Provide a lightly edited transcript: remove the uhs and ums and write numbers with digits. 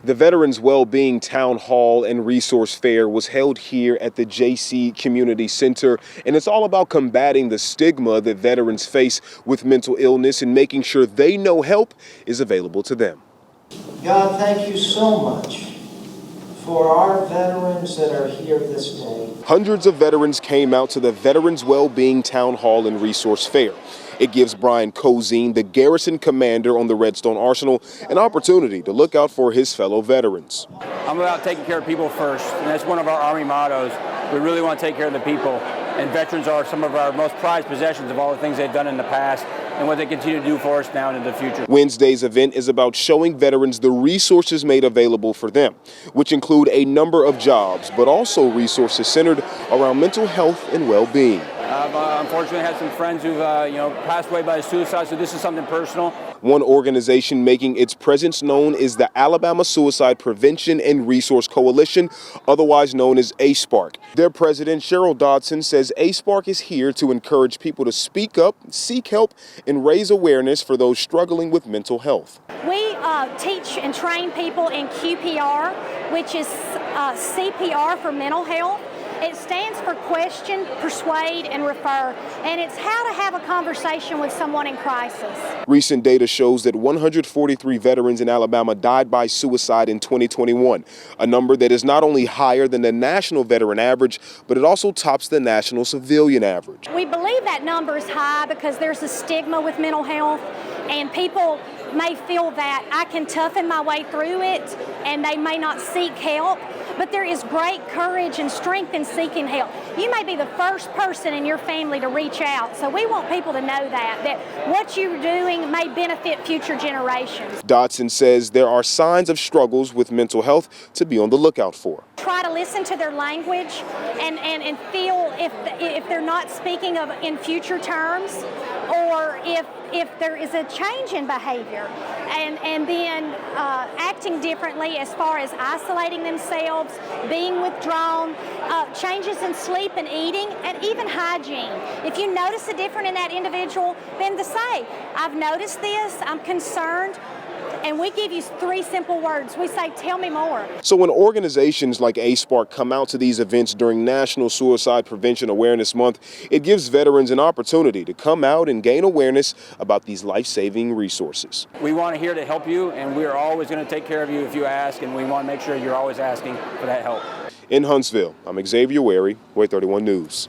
The Veterans Wellbeing Town Hall and Resource Fair was held here at the JC Community Center, and it's all about combating the stigma that veterans face with mental illness and making sure they know help is available to them. God, thank you so much for our veterans that are here this day. Hundreds of veterans came out to the Veterans Wellbeing Town Hall and Resource Fair. It gives Brian Cozine, the garrison commander on the Redstone Arsenal, an opportunity to look out for his fellow veterans. I'm about taking care of people first, and that's one of our Army mottos. We really want to take care of the people, and veterans are some of our most prized possessions of all the things they've done in the past and what they continue to do for us now and in the future. Wednesday's event is about showing veterans the resources made available for them, which include a number of jobs, but also resources centered around mental health and well-being. I've unfortunately had some friends who've passed away by suicide, so this is something personal. One organization making its presence known is the Alabama Suicide Prevention and Resource Coalition, otherwise known as ASPARC. Their president, Cheryl Dodson, says ASPARC is here to encourage people to speak up, seek help, and raise awareness for those struggling with mental health. We teach and train people in QPR, which is CPR for mental health. It stands for question, persuade, and refer, and it's how to have a conversation with someone in crisis. Recent data shows that 143 veterans in Alabama died by suicide in 2021, a number that is not only higher than the national veteran average, but it also tops the national civilian average. We believe that number is high because there's a stigma with mental health, and people may feel that I can toughen my way through it, and they may not seek help. But there is great courage and strength in seeking help. You may be the first person in your family to reach out, so we want people to know that what you're doing may benefit future generations. Dodson says there are signs of struggles with mental health to be on the lookout for. Try to listen to their language and feel if they're not speaking in future terms, or if there is a change in behavior, and then acting differently as far as isolating themselves, being withdrawn, changes in sleep and eating, and even hygiene. If you notice a difference in that individual, then to say, I've noticed this, I'm concerned, and we give you 3 simple words. We say, tell me more. So when organizations like ASPARC come out to these events during National Suicide Prevention Awareness Month, it gives veterans an opportunity to come out and gain awareness about these life-saving resources. We want to here to help you, and we are always going to take care of you if you ask, and we want to make sure you're always asking for that help. In Huntsville, I'm Xavier Wary, Way 31 News.